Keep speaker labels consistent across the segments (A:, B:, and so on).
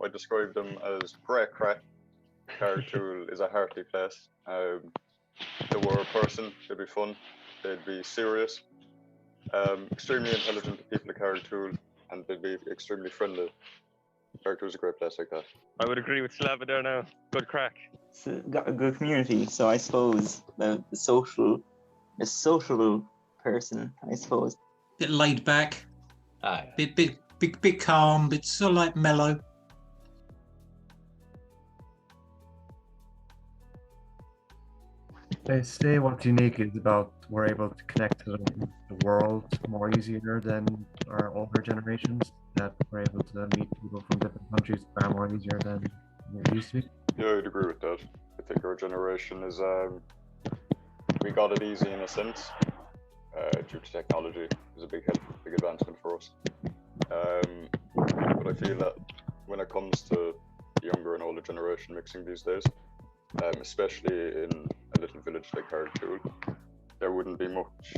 A: I describe them as great crack. Cartool is a hearty place. They were a person, they'd be fun, they'd be serious, extremely intelligent to people at Cartool, and they'd be extremely friendly. Cartool's a great place like that.
B: I would agree with Slava there now. Good crack.
C: It's got a good community, so I suppose the sociable person, I suppose.
D: Bit laid back,
E: Ah,
D: bit calm, bit sort of like mellow.
F: They say what's unique is about we're able to connect to the world more easier than our older generations. That we're able to meet people from different countries far more easier than it used to be.
A: Yeah, I'd agree with that. I think our generation is, we got it easy in a sense, due to technology. It was a big help, big advancement for us. But I feel that when it comes to the younger and older generation mixing these days, especially in a little village like Cartool, there wouldn't be much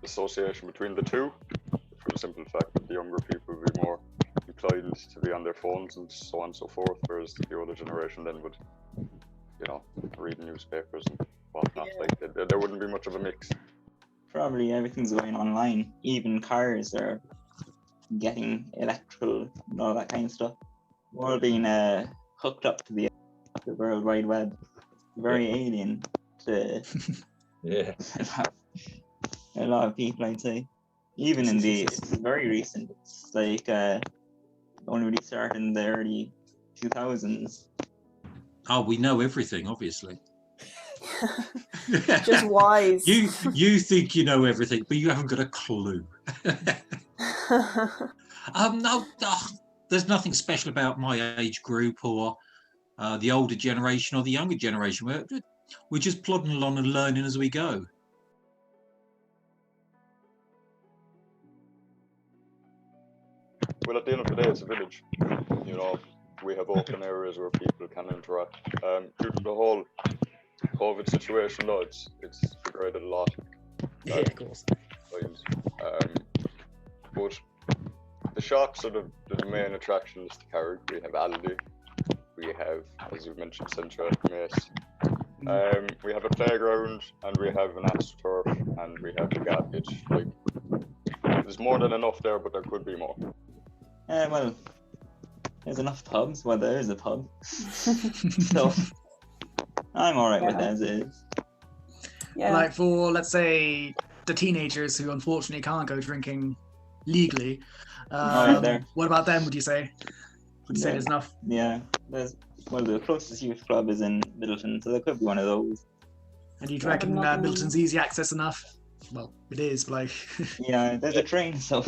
A: association between the two, for the simple fact that the younger people would be more inclined to be on their phones and so on and so forth, whereas the older generation then would, read newspapers and whatnot.
G: Yeah.
A: Like there wouldn't be much of a mix.
C: Probably everything's going online. Even cars are getting electrical and all that kind of stuff. We're all being hooked up to the World Wide Web. It's very alien to
E: yeah.
C: a lot of people, I'd say. Even in it's very recent. It's like only really started in the early 2000s.
D: Oh, we know everything, obviously.
G: Just wise.
D: You think you know everything, but you haven't got a clue. No, there's nothing special about my age group or the older generation or the younger generation. We're just plodding along and learning as we go.
A: Well, at the end of the day, it's a village. We have open areas where people can interact. Due to the whole COVID situation, though, it's degraded a lot.
H: Yeah, of course.
A: Times. But the shops are the main attractions to Carrick. We have Aldi, we have, as you mentioned, Centra, Mace. We have a playground, and we have an AstroTurf, and we have a gap pitch. Like, there's more than enough there, but there could be more.
C: Well, there's enough pubs. Well, there is a pub. So I'm alright with it as is.
G: Yeah.
H: Like for, let's say, the teenagers who unfortunately can't go drinking legally,
C: there.
H: what about them, would you say? Would you say
C: Yeah.
H: there's enough?
C: Yeah, the closest youth club is in Middleton, so there could be one of those.
H: And you'd
G: Yeah,
H: reckon
G: but not
H: Middleton's easy access enough? Well, it is, but like...
C: Yeah, there's a train, so...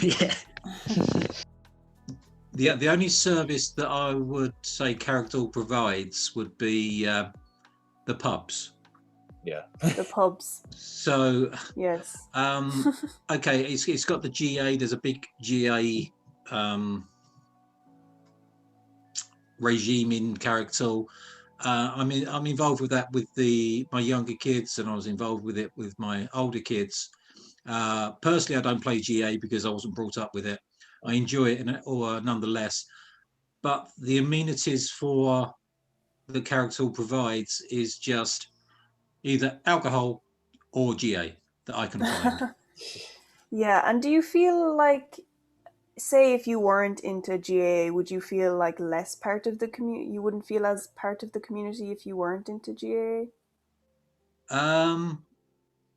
H: yeah.
D: The only service that I would say Carrickdale provides would be the pubs.
E: Yeah.
G: The pubs.
D: So,
G: Yes.
D: okay, it's got the GA. There's a big GA regime in Carrickdale. I'm involved with that with my younger kids, and I was involved with it with my older kids. Personally, I don't play GA because I wasn't brought up with it. I enjoy it, nonetheless. But the amenities for the Carrickdale provides is just either alcohol or GA that I can find.
G: Yeah, and do you feel like, say if you weren't into GA, would you feel like less part of the community? You wouldn't feel as part of the community if you weren't into GA?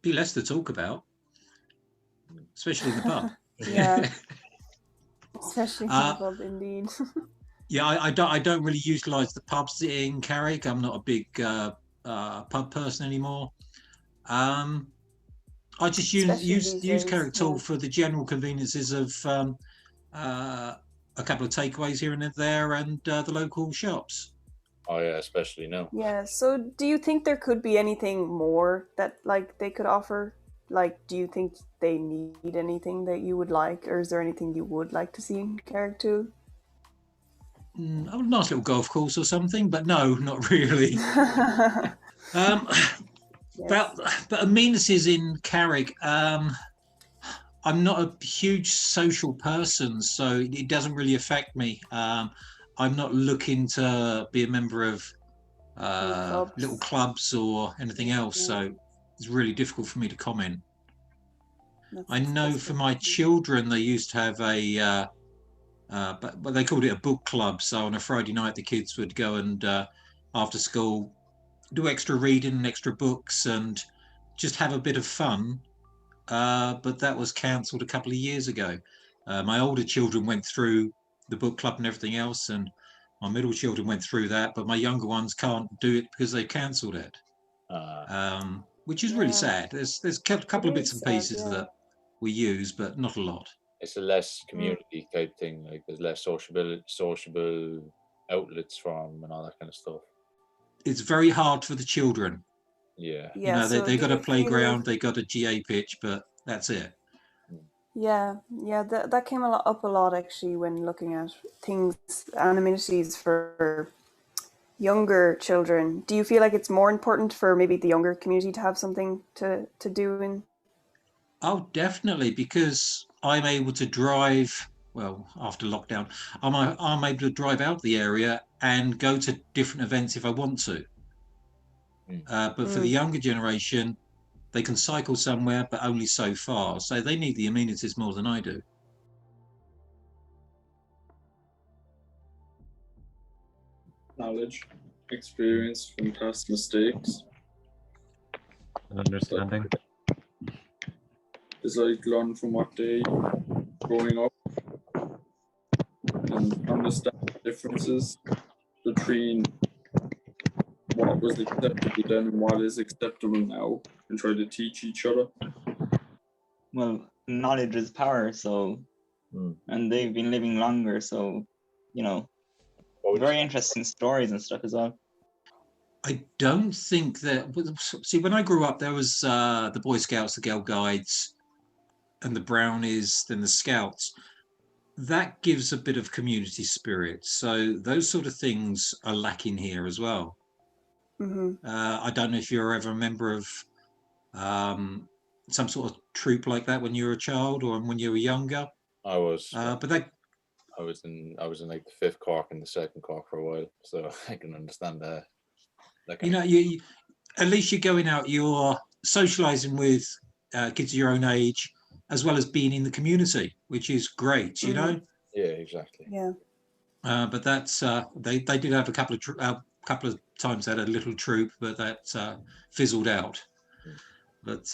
D: Be less to talk about, especially in the pub.
G: Yeah. Especially in the pub, indeed.
D: Yeah, I don't really utilise the pubs in Carrick. I'm not a big pub person anymore. I just use Carrickdale for the general conveniences of a couple of takeaways here and there, and the local shops.
E: Oh yeah, especially now.
G: Yeah, so do you think there could be anything more that like they could offer? Like, do you think they need anything that you would like, or is there anything you would like to see in Carrickdale?
D: A nice little golf course or something, but no, not really.
G: Yes.
D: But amenities in Carrick, I'm not a huge social person, so it doesn't really affect me. I'm not looking to be a member of little clubs or anything else,
G: Yeah.
D: so it's really difficult for me to comment. I know
G: That's
D: for my children, they used to have a, but they called it a book club. So on a Friday night, the kids would go and after school do extra reading and extra books and just have a bit of fun. But that was cancelled a couple of years ago. My older children went through the book club and everything else, and my middle children went through that, but my younger ones can't do it because they cancelled it, which is really sad. There's a couple of bits and pieces that we use, but not a lot.
E: It's a less community type thing. Like there's less sociable outlets for them and all that kind of stuff.
D: It's very hard for the children.
E: Yeah.
D: You know, they got a playground, they got a GA pitch, but that's it.
G: Yeah, that came up a lot actually when looking at things, amenities for younger children. Do you feel like it's more important for maybe the younger community to have something to do in?
D: Oh, definitely, because I'm able to drive. Well, after lockdown, I'm able to drive out the area and go to different events if I want to. But for the younger generation, they can cycle somewhere, but only so far. So they need the amenities more than I do.
I: Knowledge, experience from past mistakes,
F: and understanding.
I: It's like learn from what they growing up and understand the differences between what was acceptable then and what is acceptable now, and try to teach each other.
C: Well, knowledge is power, so and they've been living longer, so you know, very interesting stories and stuff as well.
D: I don't think that. See, when I grew up, there was the Boy Scouts, the Girl Guides, and the Brownies, then the Scouts. That gives a bit of community spirit. So those sort of things are lacking here as well. I don't know if you're ever a member of some sort of troop like that when you were a child or when you were younger.
E: I was.
D: But that.
E: I was in like the 5th Cork and the 2nd Cork for a while, so I can understand that.
D: You know, you at least you're going out, you're socialising with kids of your own age, as well as being in the community, which is great. You know.
E: Yeah, exactly.
G: Yeah.
D: But that's they did have a couple of times they had a little troop, but that fizzled out. But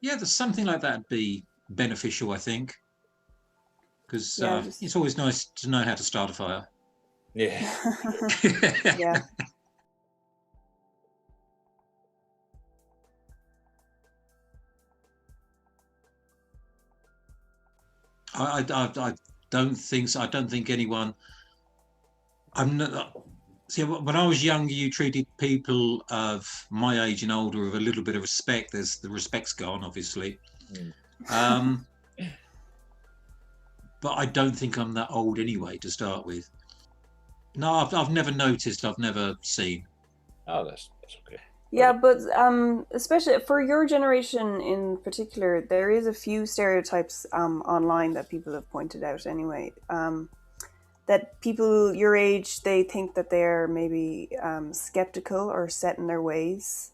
D: yeah, there's something like that would be beneficial, I think, because it's always nice to know how to start a fire.
E: Yeah.
G: Yeah.
D: I don't think so. I don't think anyone. I'm not. See, when I was younger, you treated people of my age and older with a little bit of respect. There's the respect's gone, obviously. But I don't think I'm that old anyway to start with. No, I've never noticed. I've never seen.
E: Oh, that's okay.
G: Yeah, but especially for your generation in particular, there is a few stereotypes online that people have pointed out anyway. That people your age, they think that they're maybe skeptical or set in their ways,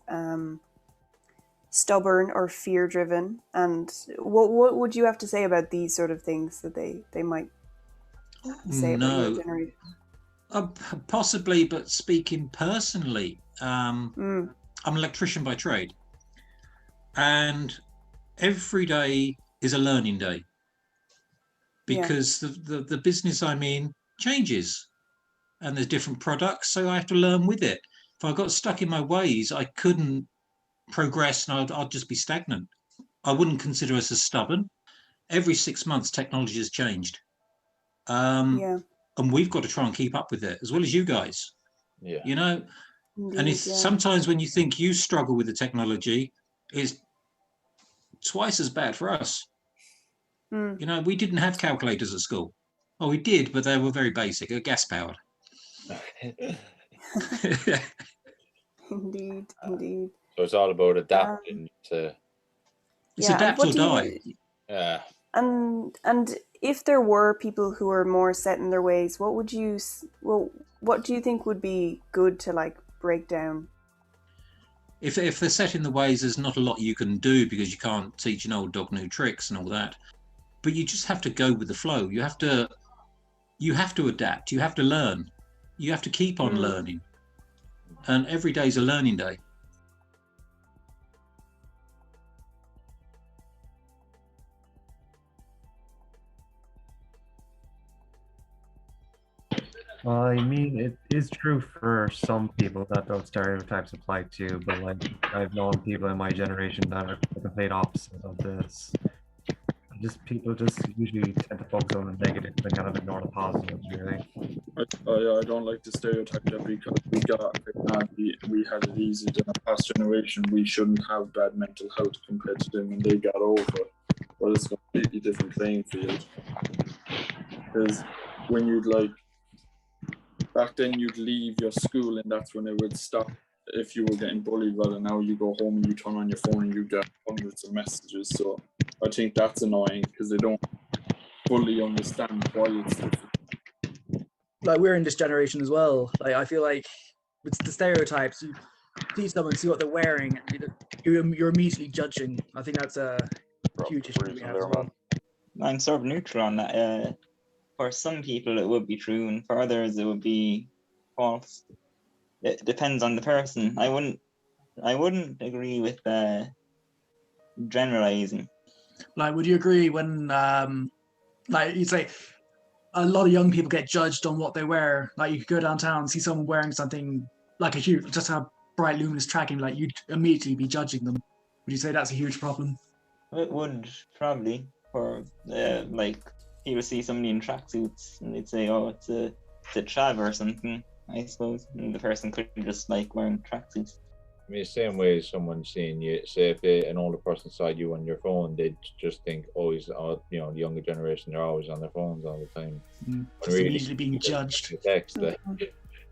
G: stubborn or fear-driven. And what would you have to say about these sort of things that they might say about your generation?
D: Possibly, but speaking personally, I'm an electrician by trade, and every day is a learning day because the business I'm in changes and there's different products, so I have to learn with it. If I got stuck in my ways, I couldn't progress and I'd just be stagnant. I wouldn't consider us as stubborn. Every 6 months, technology has changed. And we've got to try and keep up with it as well as you guys.
E: Yeah.
D: You know, indeed, and it's sometimes when you think you struggle with the technology, it's twice as bad for us. You know, we didn't have calculators at school. Oh, we did, but they were very basic, gas powered.
G: Indeed.
E: So it's all about adapting to.
D: It's adapt or die.
E: Yeah.
G: And if there were people who are more set in their ways, what do you think would be good to like break down?
D: If they're set in the ways, there's not a lot you can do because you can't teach an old dog new tricks and all that. But you just have to go with the flow. You have to adapt. You have to learn. You have to keep on learning. And every day is a learning day.
F: Well, I mean, it is true for some people that those stereotypes apply to, but like I've known people in my generation that are the complete opposite of this. People usually tend to focus on the negative and kind of ignore the positives, really.
I: I don't like the stereotype that we had it easy in a past generation. We shouldn't have bad mental health compared to them when they got over. Well, it's a completely different playing field. Because when you'd like, back then you'd leave your school and that's when it would stop if you were getting bullied. Well, and now you go home and you turn on your phone and you get hundreds of messages. So I think that's annoying because they don't fully understand why it's different.
H: Like we're in this generation as well. Like I feel like with the stereotypes, you see someone, see what they're wearing, you're immediately judging. I think that's a huge issue we have as well.
C: I'm sort of neutral on that. For some people, it would be true, and for others, it would be false. It depends on the person. I wouldn't agree with generalizing.
H: Like, would you agree when, like, you'd say a lot of young people get judged on what they wear? Like, you could go downtown and see someone wearing something like just a bright, luminous tracking, like you'd immediately be judging them. Would you say that's a huge problem?
C: It would probably. For like, people see somebody in tracksuits and they'd say, "Oh, it's a trav or something." I suppose, and the person could just like wearing tracksuits.
E: I mean, the same way as someone seeing you, say if an older person saw you on your phone, they'd just think, "Oh, the younger generation, they're always on their phones all the time."
H: Just really, immediately being judged.
E: The text,